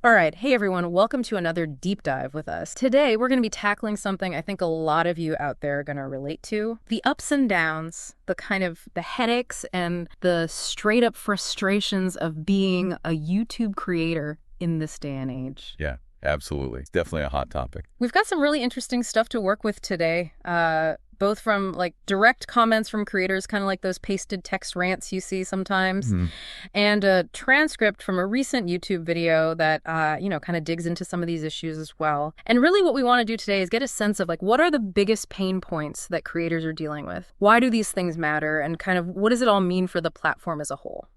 All right. Hey, everyone. Welcome to another deep dive with us. Today, we're going to be tackling something I think a lot of you out there are going to relate to. The ups and downs, the headaches and the straight up frustrations of being a YouTube creator in this day and age. Yeah, absolutely. It's definitely a hot topic. We've got some really interesting stuff to work with today. Both from like direct comments from creators, kind of like those pasted text rants you see sometimes, and a transcript from a recent YouTube video that, kind of digs into some of these issues as well. And really what we want to do today is get a sense of like, what are the biggest pain points that creators are dealing with? Why do these things matter? And kind of what does it all mean for the platform as a whole?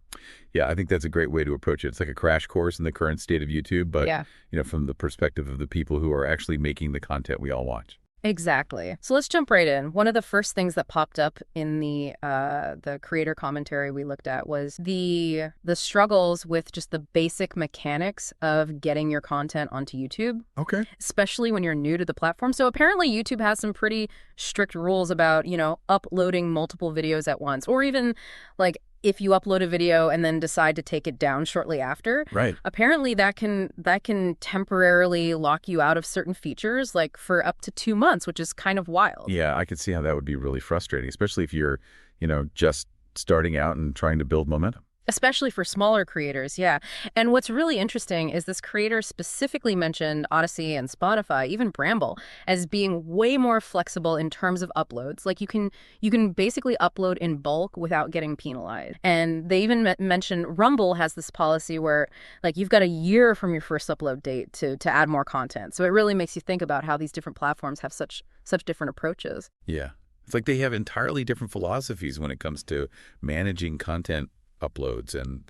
Yeah, I think that's a great way to approach it. It's like a crash course in the current state of YouTube, but Yeah. From the perspective of the people who are actually making the content we all watch. Exactly. So let's jump right in. One of the first things that popped up in the creator commentary we looked at was the struggles with just the basic mechanics of getting your content onto YouTube, Okay. especially when you're new to the platform. So apparently YouTube has some pretty strict rules about, uploading multiple videos at once, or even like if you upload a video and then decide to take it down shortly after. Right. Apparently that can temporarily lock you out of certain features like for up to 2 months, which is kind of wild. Yeah, I could see how that would be really frustrating, especially if you're, just starting out and trying to build momentum. Especially for smaller creators, yeah. And what's really interesting is this creator specifically mentioned Odyssey and Spotify, even Bramble, as being way more flexible in terms of uploads. Like you can basically upload in bulk without getting penalized. And they even mentioned Rumble has this policy where like you've got a year from your first upload date to add more content. So it really makes you think about how these different platforms have such different approaches. Yeah. It's like they have entirely different philosophies when it comes to managing content uploads, and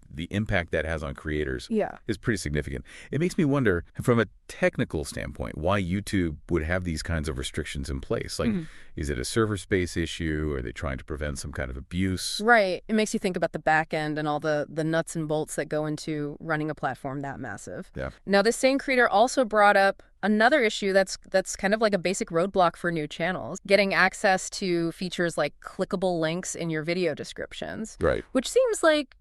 the impact that has on creators is pretty significant. It makes me wonder, from a technical standpoint, why YouTube would have these kinds of restrictions in place. Like, is it a server space issue? Are they trying to prevent some kind of abuse? Right. It makes you think about the back end and all the nuts and bolts that go into running a platform that massive. Yeah. Now, this same creator also brought up another issue that's kind of like a basic roadblock for new channels, getting access to features like clickable links in your video descriptions. Right. Which seems like,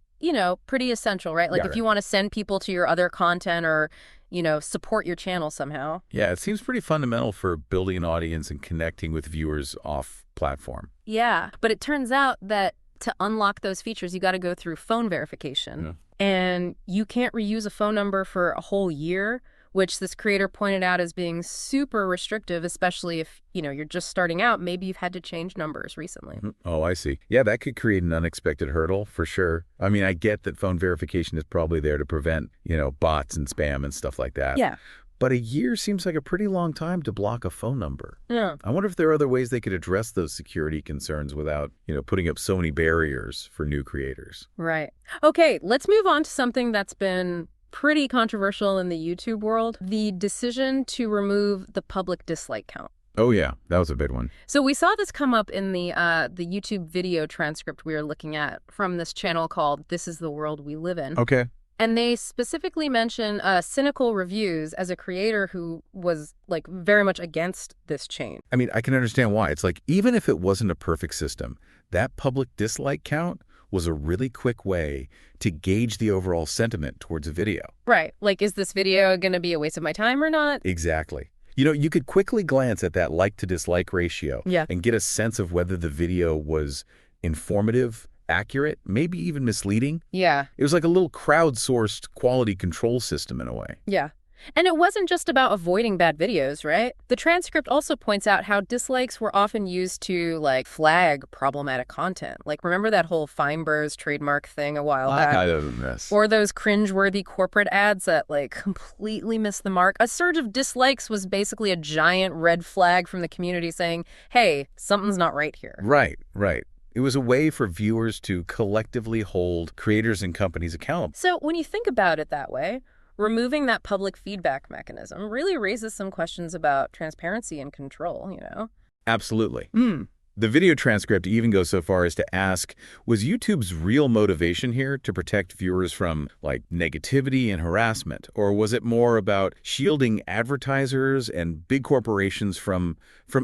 pretty essential, right? Like if you want to send people to your other content or, support your channel somehow. Yeah, it seems pretty fundamental for building an audience and connecting with viewers off platform. Yeah, but it turns out that to unlock those features, you got to go through phone verification. Yeah. And you can't reuse a phone number for a whole year, which this creator pointed out as being super restrictive, especially if, you're just starting out. Maybe you've had to change numbers recently. Oh, I see. Yeah, that could create an unexpected hurdle for sure. I mean, I get that phone verification is probably there to prevent, bots and spam and stuff like that. Yeah. But a year seems like a pretty long time to block a phone number. Yeah. I wonder if there are other ways they could address those security concerns without, putting up so many barriers for new creators. Right. Okay, let's move on to something that's been pretty controversial in the YouTube world, the decision to remove the public dislike count. Oh, yeah, that was a big one. So we saw this come up in the YouTube video transcript we were looking at from this channel called This Is the World We Live In. Okay. And they specifically mention cynical reviews as a creator who was like very much against this change. I mean, I can understand why. It's like, even if it wasn't a perfect system, that public dislike count was a really quick way to gauge the overall sentiment towards a video. Right. Like, is this video going to be a waste of my time or not? Exactly. You could quickly glance at that like to dislike ratio and get a sense of whether the video was informative, accurate, maybe even misleading. Yeah. It was like a little crowdsourced quality control system in a way. Yeah. And it wasn't just about avoiding bad videos, right? The transcript also points out how dislikes were often used to, like, flag problematic content. Like, remember that whole Feinberg's trademark thing a while back? I don't know this. Or those cringeworthy corporate ads that, like, completely missed the mark? A surge of dislikes was basically a giant red flag from the community saying, hey, something's not right here. Right. It was a way for viewers to collectively hold creators and companies accountable. So when you think about it that way, removing that public feedback mechanism really raises some questions about transparency and control, Absolutely. The video transcript even goes so far as to ask, was YouTube's real motivation here to protect viewers from, like, negativity and harassment? Or was it more about shielding advertisers and big corporations from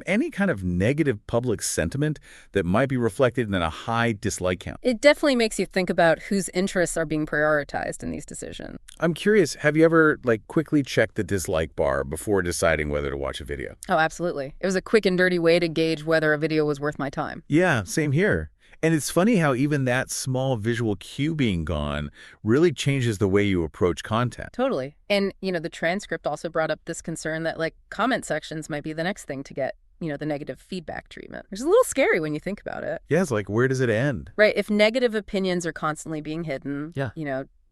any kind of negative public sentiment that might be reflected in a high dislike count? It definitely makes you think about whose interests are being prioritized in these decisions. I'm curious, have you ever, like, quickly checked the dislike bar before deciding whether to watch a video? Oh, absolutely. It was a quick and dirty way to gauge whether a video was worth my time. Yeah, same here. And it's funny how even that small visual cue being gone really changes the way you approach content. Totally. And, the transcript also brought up this concern that, like, comment sections might be the next thing to get, the negative feedback treatment. Which is a little scary when you think about it. Yeah, it's like, where does it end? Right. If negative opinions are constantly being hidden, yeah,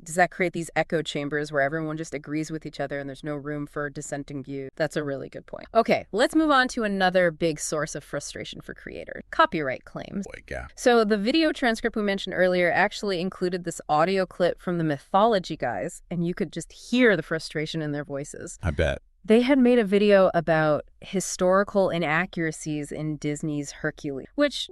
does that create these echo chambers where everyone just agrees with each other and there's no room for dissenting views? That's a really good point. Okay, let's move on to another big source of frustration for creators: copyright claims. Boy, yeah. So the video transcript we mentioned earlier actually included this audio clip from the Mythology guys, and you could just hear the frustration in their voices. I bet. They had made a video about historical inaccuracies in Disney's Hercules, which,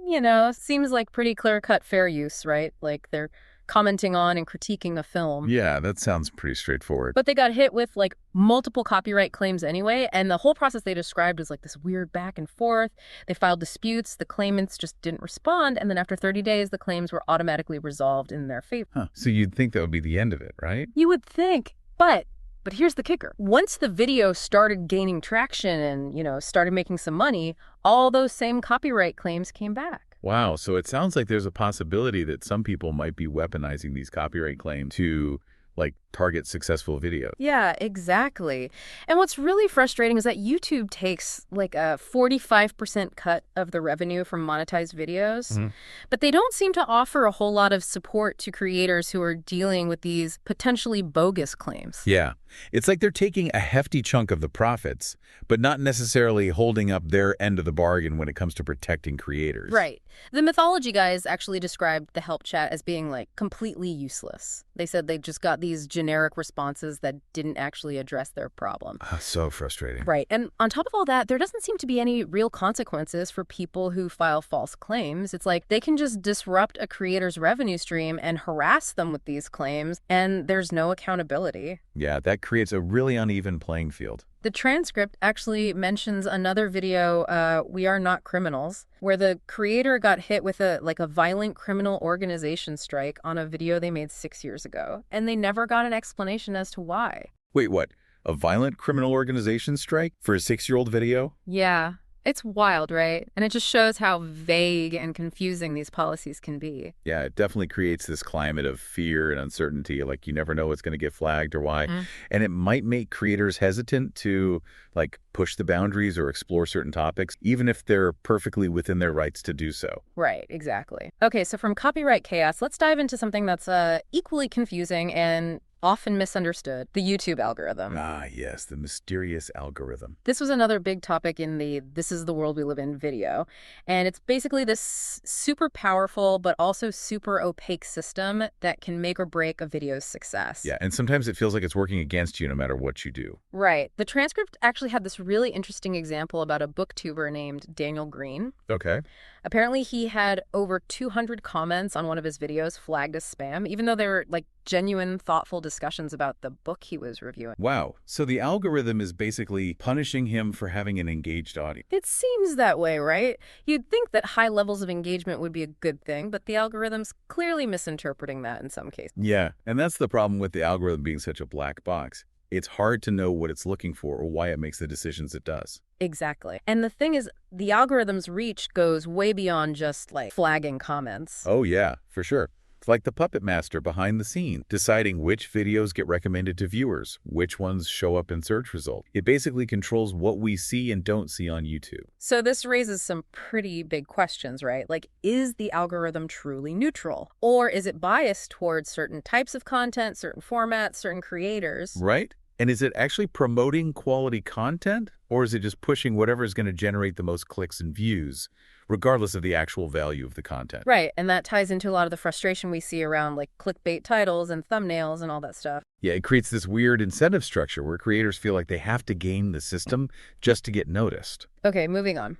seems like pretty clear-cut fair use, right? Like they're commenting on and critiquing a film. Yeah, that sounds pretty straightforward. But they got hit with, like, multiple copyright claims anyway, and the whole process they described was like this weird back and forth. They filed disputes, the claimants just didn't respond, and then after 30 days, the claims were automatically resolved in their favor. Huh. So you'd think that would be the end of it, right? You would think, but here's the kicker. Once the video started gaining traction and, started making some money, all those same copyright claims came back. Wow, so it sounds like there's a possibility that some people might be weaponizing these copyright claims to, like, target successful videos. Yeah, exactly. And what's really frustrating is that YouTube takes like a 45% cut of the revenue from monetized videos, but they don't seem to offer a whole lot of support to creators who are dealing with these potentially bogus claims. Yeah, it's like they're taking a hefty chunk of the profits, but not necessarily holding up their end of the bargain when it comes to protecting creators. Right. The Mythology guys actually described the help chat as being, like, completely useless. They said they just got these generic responses that didn't actually address their problem. So frustrating. Right. And on top of all that, there doesn't seem to be any real consequences for people who file false claims. It's like they can just disrupt a creator's revenue stream and harass them with these claims, and there's no accountability. Yeah, that creates a really uneven playing field. The transcript actually mentions another video, We Are Not Criminals, where the creator got hit with a violent criminal organization strike on a video they made 6 years ago, and they never got an explanation as to why. Wait, what? A violent criminal organization strike for a 6-year-old video? Yeah. It's wild, right? And it just shows how vague and confusing these policies can be. Yeah, it definitely creates this climate of fear and uncertainty, like you never know what's going to get flagged or why. And it might make creators hesitant to, like, push the boundaries or explore certain topics, even if they're perfectly within their rights to do so. Right, exactly. Okay, so from copyright chaos, let's dive into something that's equally confusing and often misunderstood: the YouTube algorithm. Ah, yes, the mysterious algorithm. This was another big topic in the This Is the World We Live In video. And it's basically this super powerful but also super opaque system that can make or break a video's success. Yeah, and sometimes it feels like it's working against you no matter what you do. Right. The transcript actually had this really interesting example about a booktuber named Daniel Green. Okay. Apparently he had over 200 comments on one of his videos flagged as spam, even though they were, like, genuine, thoughtful discussions about the book he was reviewing. Wow. So the algorithm is basically punishing him for having an engaged audience. It seems that way, right? You'd think that high levels of engagement would be a good thing, but the algorithm's clearly misinterpreting that in some cases. Yeah, and that's the problem with the algorithm being such a black box. It's hard to know what it's looking for or why it makes the decisions it does. Exactly. And the thing is, the algorithm's reach goes way beyond just, like, flagging comments. Oh, yeah, for sure. It's like the puppet master behind the scene, deciding which videos get recommended to viewers, which ones show up in search results. It basically controls what we see and don't see on YouTube. So this raises some pretty big questions, right? Like, is the algorithm truly neutral? Or is it biased towards certain types of content, certain formats, certain creators? Right? And is it actually promoting quality content? Or is it just pushing whatever is going to generate the most clicks and views, regardless of the actual value of the content? Right, and that ties into a lot of the frustration we see around, like, clickbait titles and thumbnails and all that stuff. Yeah, it creates this weird incentive structure where creators feel like they have to game the system just to get noticed. Okay, moving on.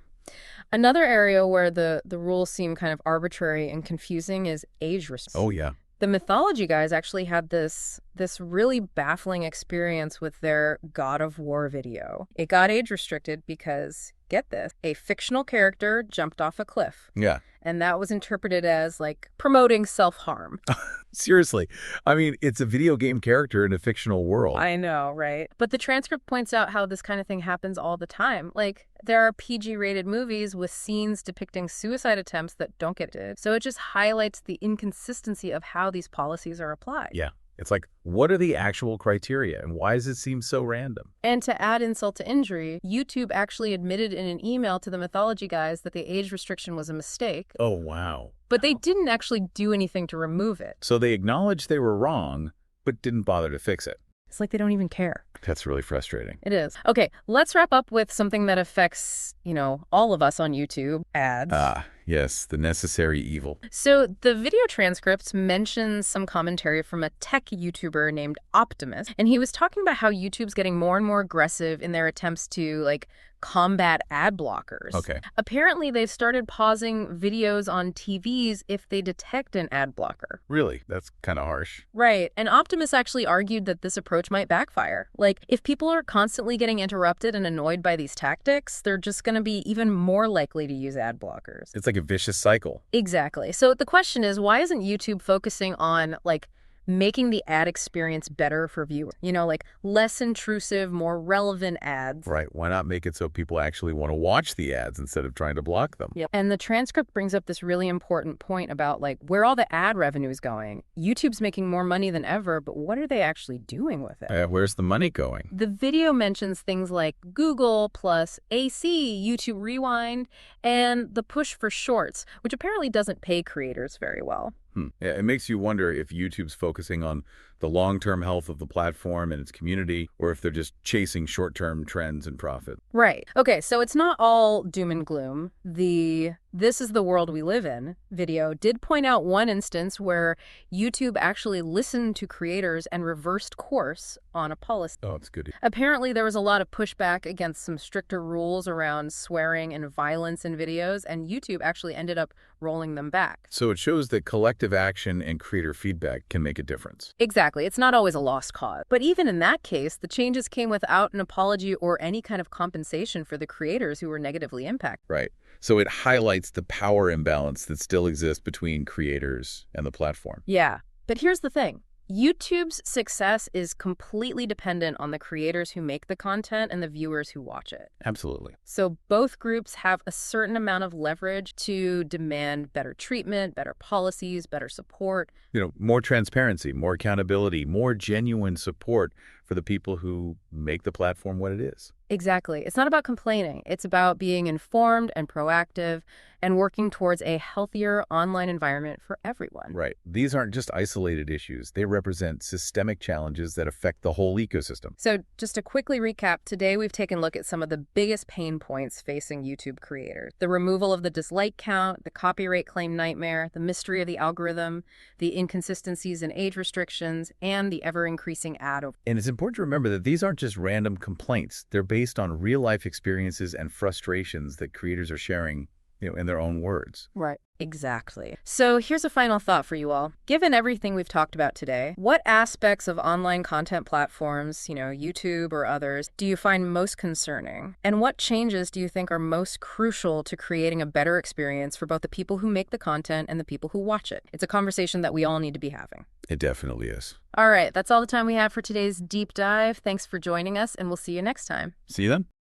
Another area where the rules seem kind of arbitrary and confusing is age restriction. Oh, yeah. The mythology guys actually had this really baffling experience with their God of War video. It got age restricted because, get this, a fictional character jumped off a cliff. Yeah. And that was interpreted as, like, promoting self-harm. Seriously. I mean, it's a video game character in a fictional world. I know, right? But the transcript points out how this kind of thing happens all the time. Like, there are PG-rated movies with scenes depicting suicide attempts that don't get it. So it just highlights the inconsistency of how these policies are applied. Yeah. It's like, what are the actual criteria and why does it seem so random? And to add insult to injury, YouTube actually admitted in an email to the mythology guys that the age restriction was a mistake. Oh, wow. But they didn't actually do anything to remove it. So they acknowledged they were wrong, but didn't bother to fix it. It's like they don't even care. That's really frustrating. It is. Okay, let's wrap up with something that affects, all of us on YouTube, ads. Yes, the necessary evil. So the video transcripts mentions some commentary from a tech YouTuber named Optimus, and he was talking about how YouTube's getting more and more aggressive in their attempts to, combat ad blockers. Okay. Apparently, they've started pausing videos on TVs if they detect an ad blocker. Really? That's kind of harsh. Right. And Optimus actually argued that this approach might backfire. Like, if people are constantly getting interrupted and annoyed by these tactics, they're just going to be even more likely to use ad blockers. It's like a vicious cycle. Exactly. So the question is, why isn't YouTube focusing on, making the ad experience better for viewers? Less intrusive, more relevant ads. Right. Why not make it so people actually want to watch the ads instead of trying to block them? Yep. And the transcript brings up this really important point about, where all the ad revenue is going. YouTube's making more money than ever, but what are they actually doing with it? Where's the money going? The video mentions things like Google plus AC, YouTube Rewind, and the push for shorts, which apparently doesn't pay creators very well. Yeah, it makes you wonder if YouTube's focusing on the long-term health of the platform and its community, or if they're just chasing short-term trends and profit. Right. Okay, so it's not all doom and gloom. The "This is the world we live in" video did point out one instance where YouTube actually listened to creators and reversed course on a policy. Oh, it's good. Apparently, there was a lot of pushback against some stricter rules around swearing and violence in videos, and YouTube actually ended up rolling them back. So it shows that collective action and creator feedback can make a difference. Exactly. It's not always a lost cause. But even in that case, the changes came without an apology or any kind of compensation for the creators who were negatively impacted. Right. So it highlights the power imbalance that still exists between creators and the platform. Yeah. But here's the thing. YouTube's success is completely dependent on the creators who make the content and the viewers who watch it. Absolutely. So both groups have a certain amount of leverage to demand better treatment, better policies, better support. More transparency, more accountability, more genuine support for the people who make the platform what it is. Exactly. It's not about complaining. It's about being informed and proactive and working towards a healthier online environment for everyone. Right. These aren't just isolated issues. They represent systemic challenges that affect the whole ecosystem. So just to quickly recap, today we've taken a look at some of the biggest pain points facing YouTube creators. The removal of the dislike count, the copyright claim nightmare, the mystery of the algorithm, the inconsistencies in age restrictions, and the ever-increasing ad over. And it's important to remember that these aren't just random complaints. They're based on real-life experiences and frustrations that creators are sharing, in their own words. Right. Exactly. So here's a final thought for you all. Given everything we've talked about today, what aspects of online content platforms, YouTube or others, do you find most concerning? And what changes do you think are most crucial to creating a better experience for both the people who make the content and the people who watch it? It's a conversation that we all need to be having. It definitely is. All right, that's all the time we have for today's deep dive. Thanks for joining us, and we'll see you next time. See you then.